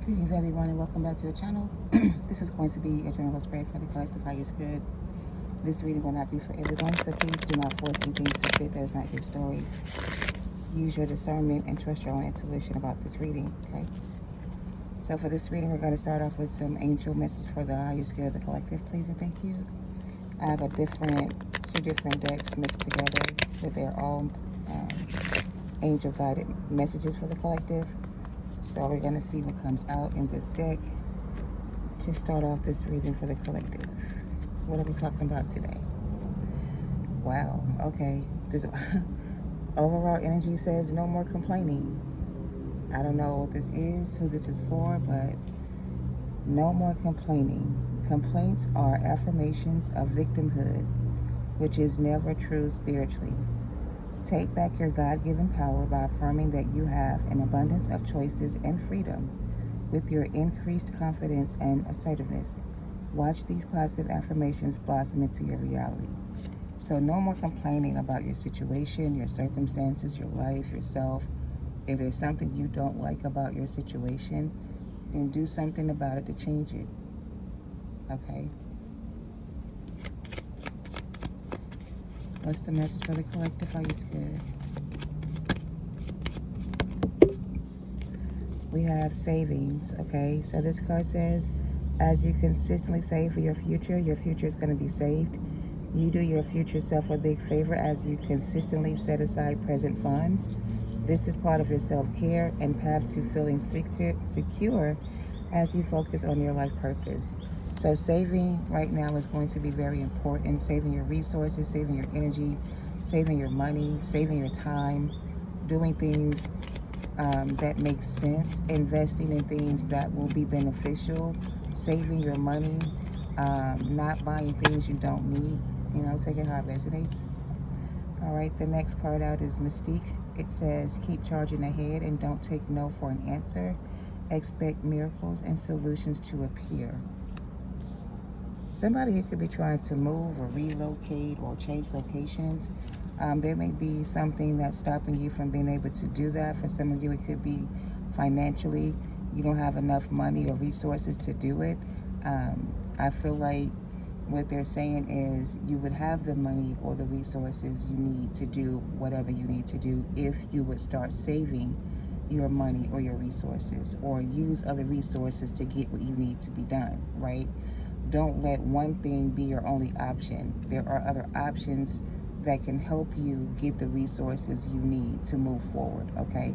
Greetings everyone and welcome back to the channel. This is going to be a general spread for the collective highest good. This reading will not be for everyone, so please do not force anything to fit that is not your story. Use your discernment and trust your own intuition about this reading, okay? So for this reading, we're going to start off with some angel messages for the highest good of the collective, please and thank you. I have two different decks mixed together with their own angel guided messages for the collective. So we're going to see what comes out in this deck to start off this reading for the collective. What are we talking about today? Wow, okay. This overall energy says no more complaining. I don't know what this is, who this is for, but no more complaining. Complaints are affirmations of victimhood, which is never true spiritually. Take back your God-given power by affirming that you have an abundance of choices and freedom with your increased confidence and assertiveness. Watch these positive affirmations blossom into your reality. So no more complaining about your situation, your circumstances, your life, yourself. If there's something you don't like about your situation, then do something about it to change it. Okay? What's the message for the collective? How you scared? We have savings, okay? So this card says, as you consistently save for your future is going to be saved. You do your future self a big favor as you consistently set aside present funds. This is part of your self-care and path to feeling secure as you focus on your life purpose. So saving right now is going to be very important. Saving your resources, saving your energy, saving your money, saving your time, doing things that make sense, investing in things that will be beneficial, saving your money, not buying things you don't need, you know, take it how it resonates. All right, the next card out is Mystique. It says, keep charging ahead and don't take no for an answer. Expect miracles and solutions to appear. Somebody who could be trying to move or relocate or change locations. There may be something that's stopping you from being able to do that. For some of you, it could be financially. You don't have enough money or resources to do it. I feel like what they're saying is you would have the money or the resources you need to do whatever you need to do if you would start saving your money or your resources, or use other resources to get what you need to be done, right? Don't let one thing be your only option. There are other options that can help you get the resources you need to move forward, okay?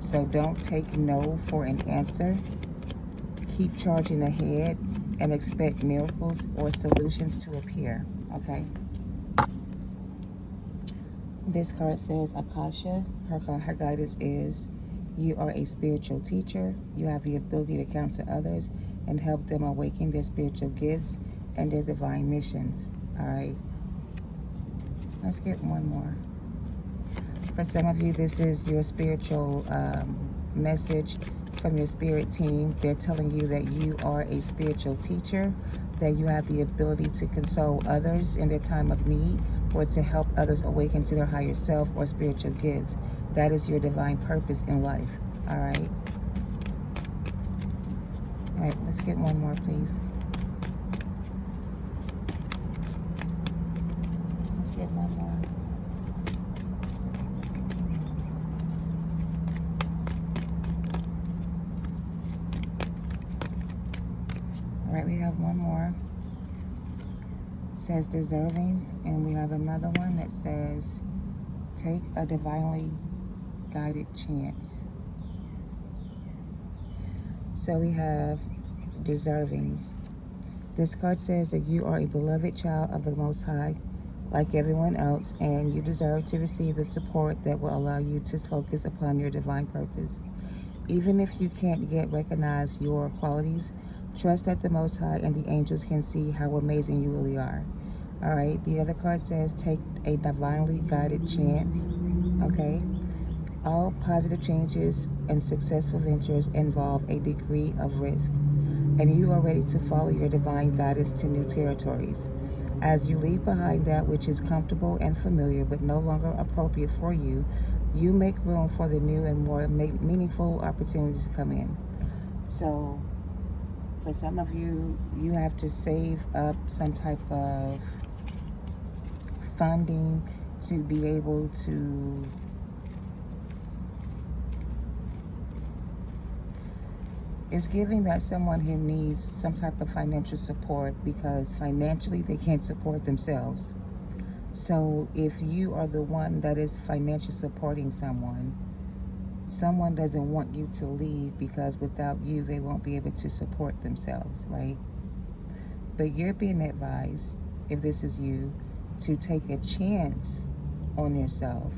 So don't take no for an answer. Keep charging ahead and expect miracles or solutions to appear, okay? This card says Akasha. Her guidance is, you are a spiritual teacher. You have the ability to counsel others and help them awaken their spiritual gifts and their divine missions. All right. Let's get one more. For some of you, this is your spiritual message from your spirit team. They're telling you that you are a spiritual teacher, that you have the ability to console others in their time of need, or to help others awaken to their higher self or spiritual gifts. That is your divine purpose in life. All right. All right, let's get one more, please. Let's get one more. All right, we have one more. It says deservings, and we have another one that says take a divinely guided chance. So we have deservings. This card says that you are a beloved child of the Most High, like everyone else, and you deserve to receive the support that will allow you to focus upon your divine purpose. Even if you can't yet recognize your qualities, trust that the Most High and the angels can see how amazing you really are. All right, the other card says take a divinely guided chance, okay? All positive changes and successful ventures involve a degree of risk, and you are ready to follow your divine guidance to new territories. As you leave behind that which is comfortable and familiar but no longer appropriate for you, You make room for the new and more meaningful opportunities to come in. So for some of you, you have to save up some type of funding to be able to it's giving that someone here needs some type of financial support because financially they can't support themselves. So if you are the one that is financially supporting someone, someone doesn't want you to leave because without you they won't be able to support themselves, right? But you're being advised, if this is you, to take a chance on yourself.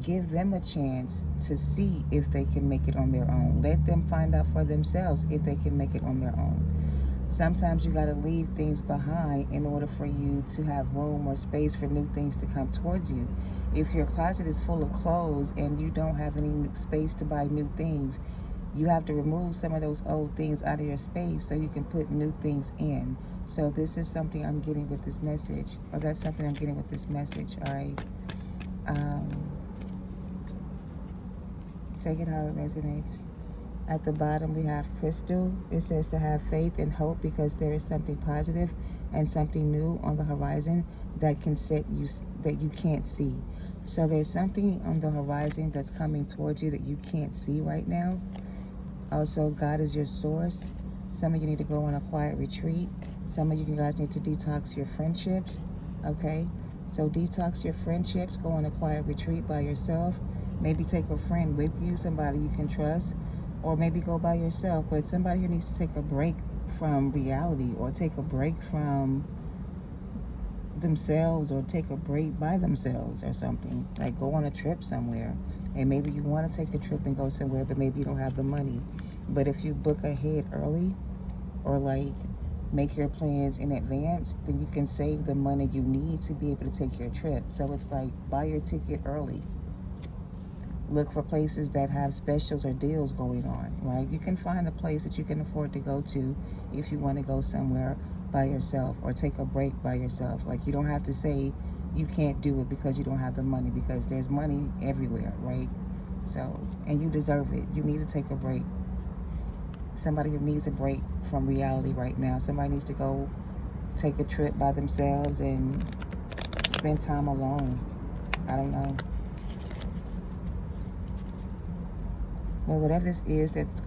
Give them a chance to see if they can make it on their own. Let them find out for themselves if they can make it on their own. Sometimes you got to leave things behind in order for you to have room or space for new things to come towards you. If your closet is full of clothes and you don't have any space to buy new things, you have to remove some of those old things out of your space so you can put new things in. So this is something I'm getting with this message, or that's something I'm getting with this message, all right? Take it how it resonates. At the bottom we have crystal. It says to have faith and hope because there is something positive and something new on the horizon that can set you, that you can't see. So there's something on the horizon that's coming towards you that you can't see right now. Also, God is your source. Some of you need to go on a quiet retreat. Some of you guys need to detox your friendships, okay? So detox your friendships, go on a quiet retreat by yourself. Maybe take a friend with you, somebody you can trust, or maybe go by yourself. But somebody who needs to take a break from reality, or take a break from themselves, or take a break by themselves or something. Like go on a trip somewhere. And maybe you want to take a trip and go somewhere, but maybe you don't have the money. But if you book ahead early, or like make your plans in advance, then you can save the money you need to be able to take your trip. So it's like buy your ticket early. Look for places that have specials or deals going on, right? You can find a place that you can afford to go to if you want to go somewhere by yourself or take a break by yourself. Like you don't have to say you can't do it because you don't have the money, because there's money everywhere, right? So, and you deserve it. You need to take a break. Somebody who needs a break from reality right now. Somebody needs to go take a trip by themselves and spend time alone. I don't know. Well, whatever this is that's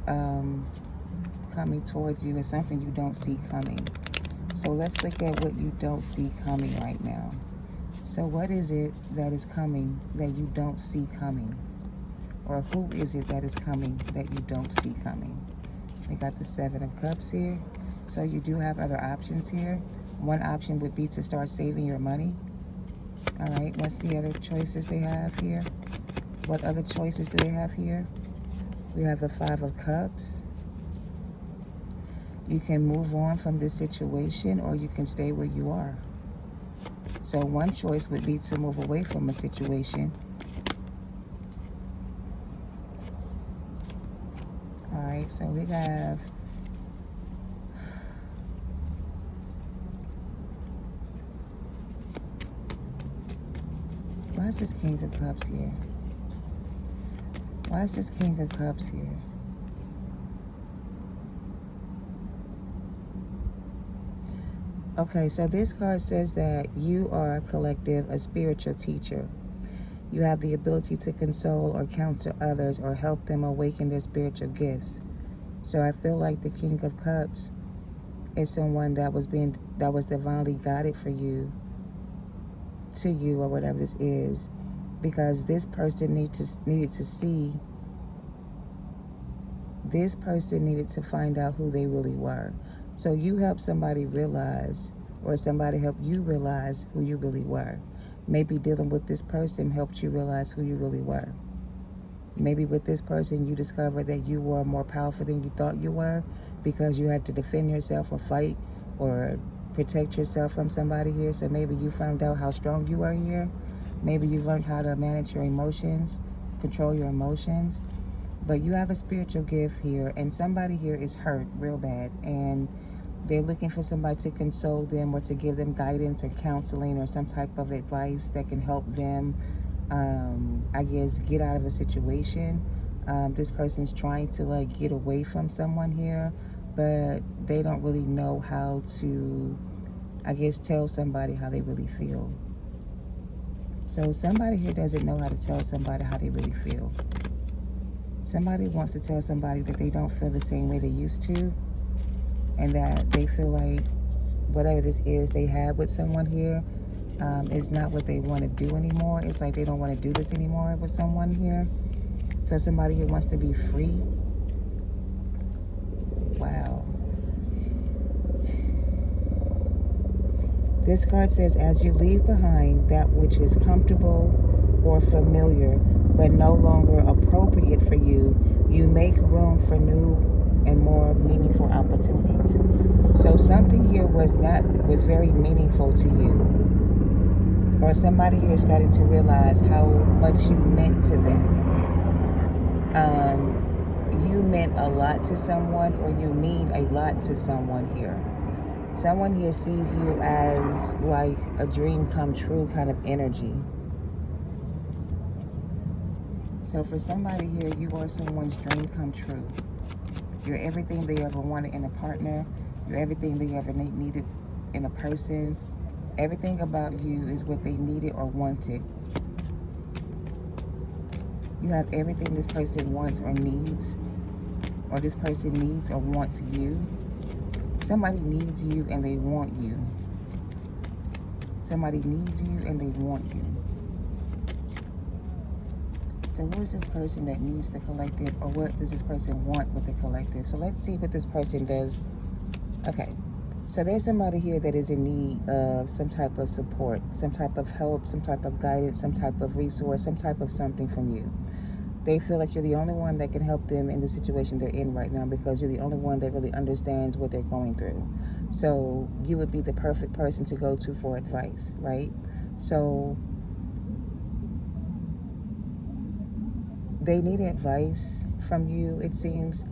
coming towards you is something you don't see coming. So let's look at what you don't see coming right now. So what is it that is coming that you don't see coming? Or who is it that is coming that you don't see coming? We got the 7 of Cups here. So you do have other options here. One option would be to start saving your money. All right, what's the other choices they have here? What other choices do they have here? We have the 5 of Cups. You can move on from this situation, or you can stay where you are. So one choice would be to move away from a situation. All right, so we have why is this King of Cups here? Why is this King of Cups here? Okay, so this card says that you are a collective, a spiritual teacher. You have the ability to console or counsel others or help them awaken their spiritual gifts. So I feel like the King of Cups is someone that was divinely guided for you, to you, or whatever this is, because this person needed to find out who they really were. So you helped somebody realize, or somebody helped you realize who you really were. Maybe dealing with this person helped you realize who you really were. Maybe with this person you discovered that you were more powerful than you thought you were, because you had to defend yourself or fight or protect yourself from somebody here. So maybe you found out how strong you are here. Maybe you learned how to manage your emotions, control your emotions. But you have a spiritual gift here, and somebody here is hurt real bad, and they're looking for somebody to console them or to give them guidance or counseling or some type of advice that can help them I guess, get out of a situation. This person's trying to like get away from someone here, but they don't really know how to, I guess, tell somebody how they really feel. So somebody here doesn't know how to tell somebody how they really feel. Somebody wants to tell somebody that they don't feel the same way they used to, and that they feel like whatever this is they had with someone here is not what they want to do anymore. It's like they don't want to do this anymore with someone here. So somebody here wants to be free. Wow. This card says, as you leave behind that which is comfortable or familiar, but no longer appropriate for you, you make room for new and more meaningful opportunities. So something here was very meaningful to you. Or somebody here is starting to realize how much you meant to them. You meant a lot to someone, or you mean a lot to someone here. Someone here sees you as like a dream come true kind of energy. So for somebody here, you are someone's dream come true. You're everything they ever wanted in a partner. You're everything they ever needed in a person. Everything about you is what they needed or wanted. You have everything this person wants or needs, or this person needs or wants you. Somebody needs you and they want you. Somebody needs you and they want you. So who is this person that needs the collective, or what does this person want with the collective? So let's see what this person does. Okay, so there's somebody here that is in need of some type of support, some type of help, some type of guidance, some type of resource, some type of something from you. They feel like you're the only one that can help them in the situation they're in right now, because you're the only one that really understands what they're going through. So you would be the perfect person to go to for advice, right? So they need advice from you, it seems,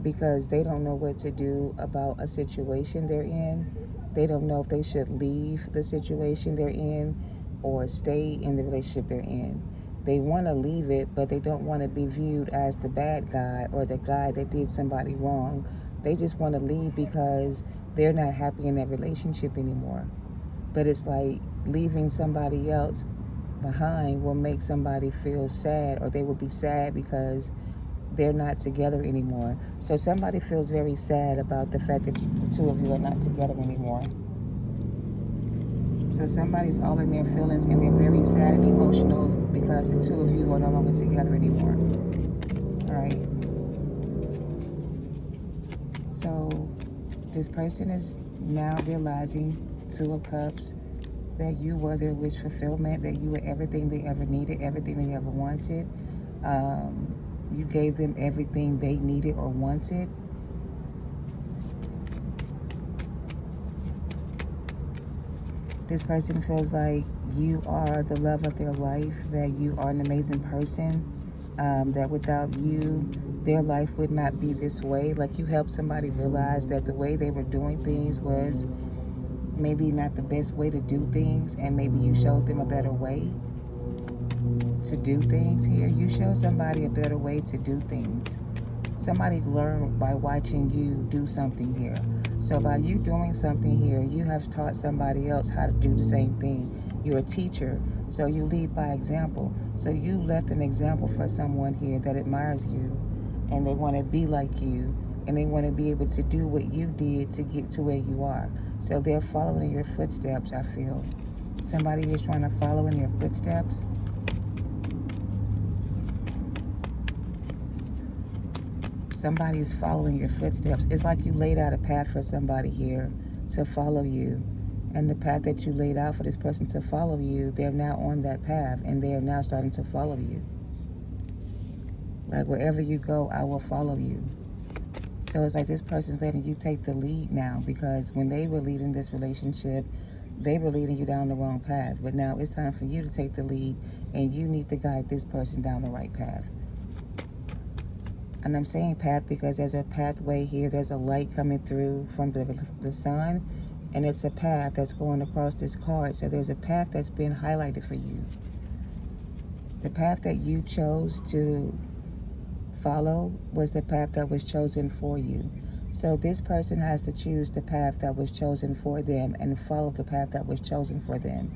because they don't know what to do about a situation they're in. They don't know if they should leave the situation they're in or stay in the relationship they're in. They want to leave it, but they don't want to be viewed as the bad guy or the guy that did somebody wrong. They just want to leave because they're not happy in that relationship anymore. But it's like leaving somebody else behind will make somebody feel sad, or they will be sad because they're not together anymore. So somebody feels very sad about the fact that the two of you are not together anymore. So somebody's all in their feelings and they're very sad and emotional because the two of you are no longer together anymore. All right. So this person is now realizing, Two of Cups, that you were their wish fulfillment, that you were everything they ever needed, everything they ever wanted. You gave them everything they needed or wanted. This person feels like you are the love of their life, that you are an amazing person, that without you, their life would not be this way. Like you helped somebody realize that the way they were doing things was maybe not the best way to do things, and maybe you showed them a better way to do things here. You show somebody a better way to do things. Somebody learned by watching you do something here. So by you doing something here, you have taught somebody else how to do the same thing. You're a teacher, so you lead by example. So you left an example for someone here that admires you, and they want to be like you, and they want to be able to do what you did to get to where you are. So they're following in your footsteps, I feel. Somebody is trying to follow in your footsteps. Somebody is following your footsteps. It's like you laid out a path for somebody here to follow you. And the path that you laid out for this person to follow you, they're now on that path, and they are now starting to follow you. Like, wherever you go, I will follow you. So it's like this person's letting you take the lead now, because when they were leading this relationship, they were leading you down the wrong path. But now it's time for you to take the lead, and you need to guide this person down the right path. And I'm saying path because there's a pathway here. There's a light coming through from the sun, and it's a path that's going across this card. So there's a path that's been highlighted for you. The path that you chose to follow was the path that was chosen for you. So this person has to choose the path that was chosen for them and follow the path that was chosen for them.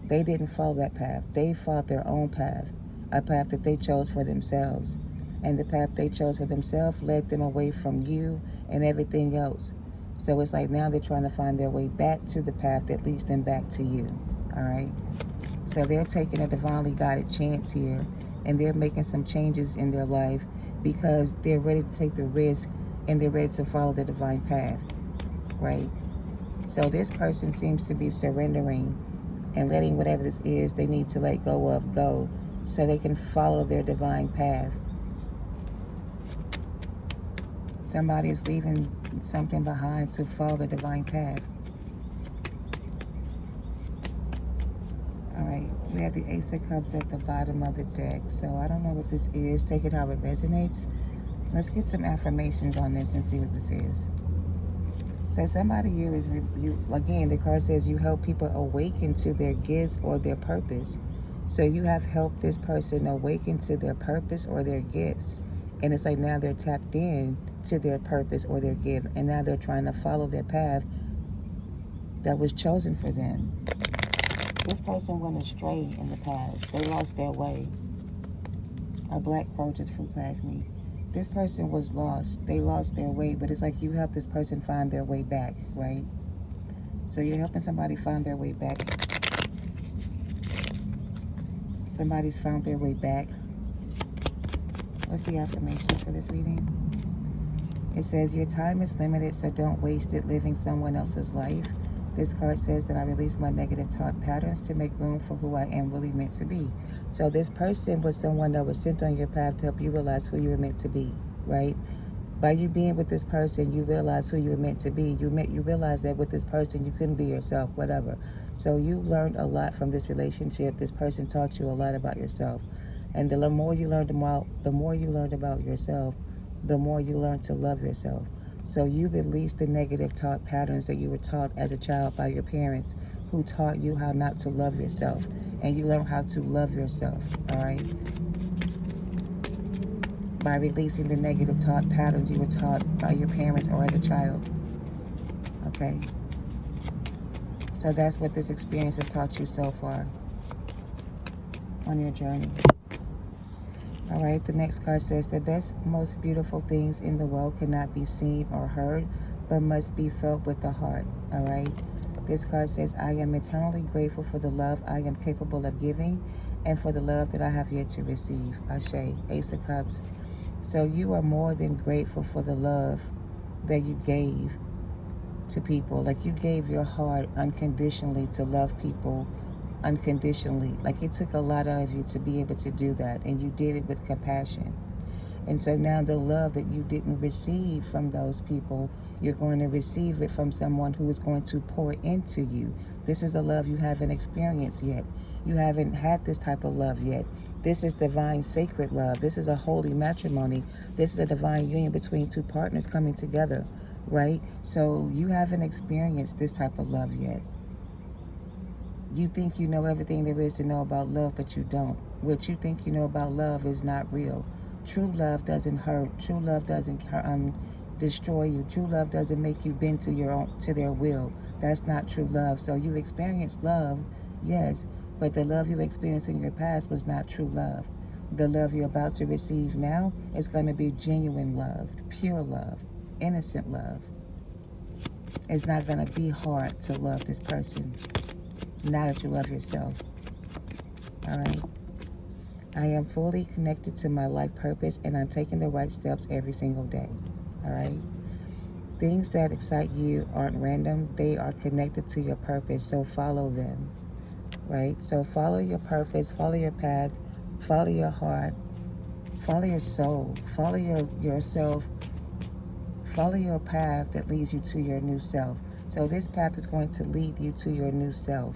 They didn't follow that path. They followed their own path, a path that they chose for themselves. And the path they chose for themselves led them away from you and everything else. So it's like now they're trying to find their way back to the path that leads them back to you. All right? So they're taking a divinely guided chance here, and they're making some changes in their life because they're ready to take the risk and they're ready to follow the divine path, right? So this person seems to be surrendering and letting whatever this is they need to let go of go so they can follow their divine path. Somebody is leaving something behind to follow the divine path. All right, we have the Ace of Cups at the bottom of the deck. So I don't know what this is. Take it how it resonates. Let's get some affirmations on this and see what this is. So somebody here is, again, the card says you help people awaken to their gifts or their purpose. So you have helped this person awaken to their purpose or their gifts. And it's like now they're tapped in to their purpose or their gift. And now they're trying to follow their path that was chosen for them. This person went astray in the past. They lost their way. A black crow just flew past me. This person was lost. They lost their way, but it's like you help this person find their way back, right? So you're helping somebody find their way back. Somebody's found their way back. What's the affirmation for this reading? It says, your time is limited, so don't waste it living someone else's life. This card says that I release my negative thought patterns to make room for who I am really meant to be. So this person was someone that was sent on your path to help you realize who you were meant to be, right? By you being with this person, you realize who you were meant to be. You realize that with this person, you couldn't be yourself, whatever. So you learned a lot from this relationship. This person taught you a lot about yourself. And the more you learned about yourself, the more you learn to love yourself. So you release the negative thought patterns that you were taught as a child by your parents who taught you how not to love yourself. And you learn how to love yourself, all right? By releasing the negative thought patterns you were taught by your parents or as a child, okay? So that's what this experience has taught you so far on your journey. All right, the next card says, the best, most beautiful things in the world cannot be seen or heard, but must be felt with the heart, all right? This card says, I am eternally grateful for the love I am capable of giving and for the love that I have yet to receive. Ashe, Ace of Cups. So you are more than grateful for the love that you gave to people. Like you gave your heart unconditionally to love people unconditionally. Like it took a lot out of you to be able to do that, and you did it with compassion. And so now the love that you didn't receive from those people, you're going to receive it from someone who is going to pour into you. This is a love you haven't experienced yet. You haven't had this type of love yet. This is divine sacred love. This is a holy matrimony. This is a divine union between two partners coming together, right? So you haven't experienced this type of love yet. You think you know everything there is to know about love, but you don't. What you think you know about love is not real. True love doesn't hurt. True love doesn't destroy you. True love doesn't make you bend to their will. That's not true love. So you've experienced love, yes, but the love you experienced in your past was not true love. The love you're about to receive now is going to be genuine love, pure love, innocent love. It's not going to be hard to love this person now that you love yourself. All right. I am fully connected to my life purpose, and I'm taking the right steps every single day. All right. Things that excite you aren't random. They are connected to your purpose, so follow them. Right? So follow your purpose, follow your path, follow your heart, follow your soul, follow yourself, follow your path that leads you to your new self. So this path is going to lead you to your new self.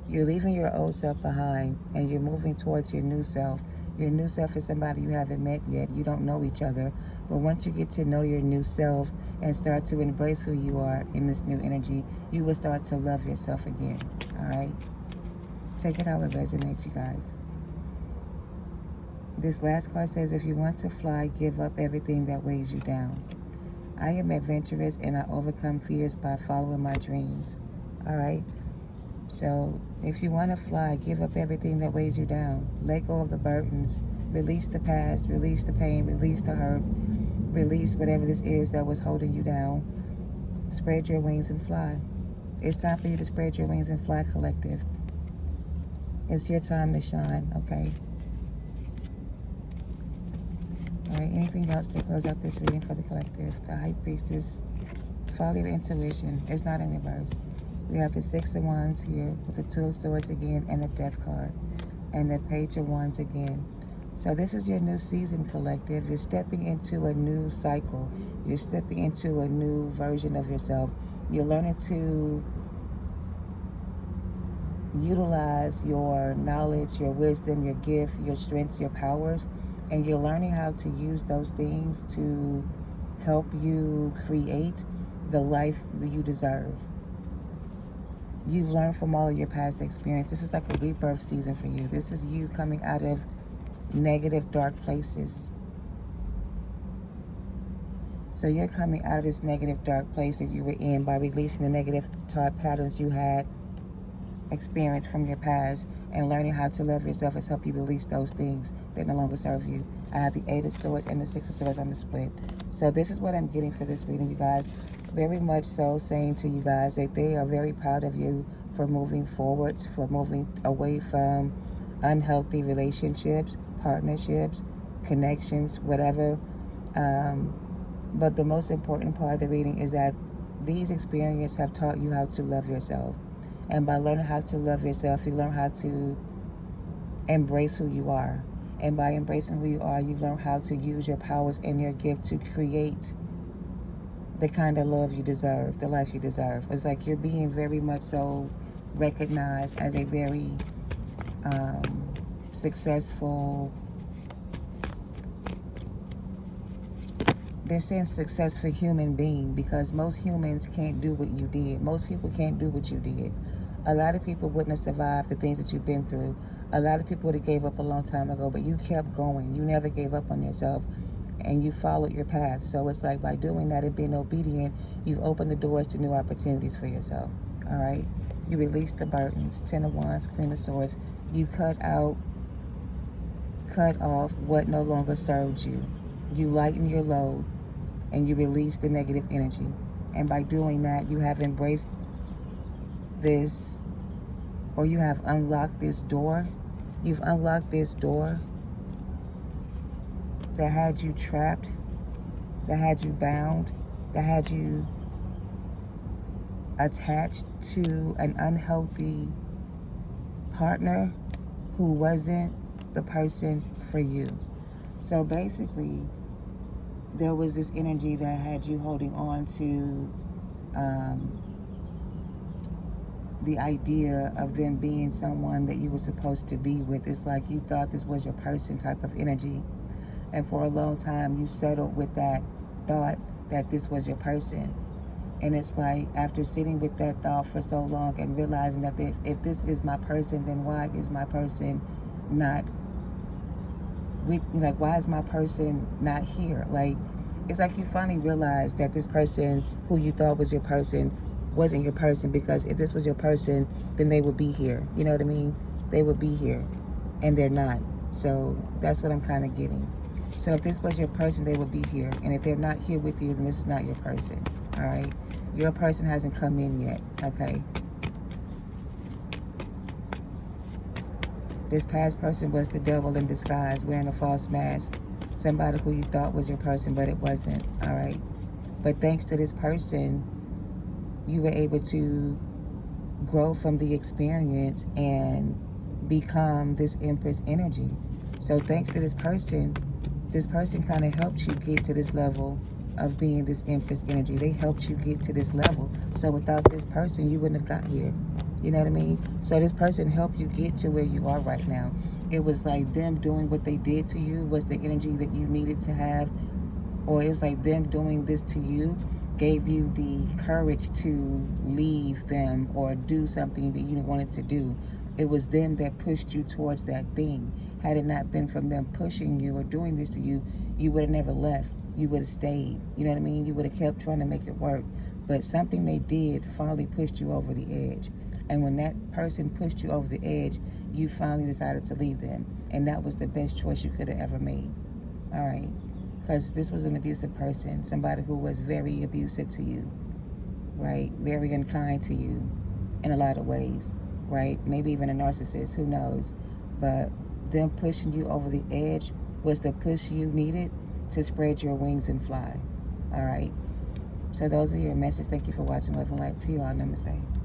You're leaving your old self behind and you're moving towards your new self. Your new self is somebody you haven't met yet. You don't know each other. But once you get to know your new self and start to embrace who you are in this new energy, you will start to love yourself again. All right? Take it how it resonates, you guys. This last card says, if you want to fly, give up everything that weighs you down. I am adventurous and I overcome fears by following my dreams. All right. So if you want to fly, give up everything that weighs you down. Let go of the burdens. Release the past. Release the pain. Release the hurt. Release whatever this is that was holding you down. Spread your wings and fly. It's time for you to spread your wings and fly, collective. It's your time to shine, okay? All right, anything else to close out this reading for the collective? The High Priestess. Follow your intuition. It's not in reverse. We have the Six of Wands here with the Two of Swords again and the Death card. And the Page of Wands again. So this is your new season, collective. You're stepping into a new cycle. You're stepping into a new version of yourself. You're learning to utilize your knowledge, your wisdom, your gift, your strengths, your powers, and you're learning how to use those things to help you create the life that you deserve. You've learned from all of your past experience. This is like a rebirth season for you. This is you coming out of negative, dark places. So you're coming out of this negative, dark place that you were in by releasing the negative thought patterns you had experienced from your past, and learning how to love yourself has helped you release those things that no longer serve you. I have the Eight of Swords and the Six of Swords on the split. So this is what I'm getting for this reading, you guys. Very much so saying to you guys that they are very proud of you for moving forwards, for moving away from unhealthy relationships, partnerships, connections, whatever. But the most important part of the reading is that these experiences have taught you how to love yourself. And by learning how to love yourself, you learn how to embrace who you are. And by embracing who you are, you learn how to use your powers and your gift to create the kind of love you deserve, the life you deserve. It's like you're being very much so recognized as a very successful, they're saying successful human being, because most humans can't do what you did. Most people can't do what you did. A lot of people wouldn't have survived the things that you've been through. A lot of people would have gave up a long time ago, but you kept going. You never gave up on yourself, and you followed your path. So it's like by doing that and being obedient, you've opened the doors to new opportunities for yourself. All right? You release the burdens. Ten of Wands, Queen of Swords. You cut off what no longer served you. You lighten your load, and you release the negative energy. And by doing that, you have embraced this, or you have unlocked this door. You've unlocked this door that had you trapped, that had you bound, that had you attached to an unhealthy partner who wasn't the person for you. So basically, there was this energy that had you holding on to the idea of them being someone that you were supposed to be with. It's like you thought this was your person type of energy. And for a long time, you settled with that thought that this was your person. And it's like, after sitting with that thought for so long and realizing that if this is my person, then why is my person not with, like, why is my person not here? Like, it's like you finally realize that this person who you thought was your person wasn't your person, because if this was your person, then they would be here. You know what I mean? They would be here, and they're not. So that's what I'm kind of getting. So if this was your person, they would be here. And if they're not here with you, then this is not your person. All right? Your person hasn't come in yet. Okay? This past person was the devil in disguise, wearing a false mask. Somebody who you thought was your person, but it wasn't. All right? But thanks to this person, you were able to grow from the experience and become this Empress energy. So thanks to this person kind of helped you get to this level of being this Empress energy. They helped you get to this level. So without this person, you wouldn't have got here. You know what I mean? So this person helped you get to where you are right now. It was like them doing what they did to you was the energy that you needed to have. Or it was like them doing this to you gave you the courage to leave them or do something that you wanted to do. It was them that pushed you towards that thing. Had it not been from them pushing you or doing this to you, you would have never left. You would have stayed. You know what I mean? You would have kept trying to make it work. But something they did finally pushed you over the edge. And when that person pushed you over the edge, you finally decided to leave them. And that was the best choice you could have ever made. All right? Because this was an abusive person, somebody who was very abusive to you, right? Very unkind to you in a lot of ways, right? Maybe even a narcissist, who knows? But them pushing you over the edge was the push you needed to spread your wings and fly. All right? So those are your messages. Thank you for watching. Love and light to you all. Namaste.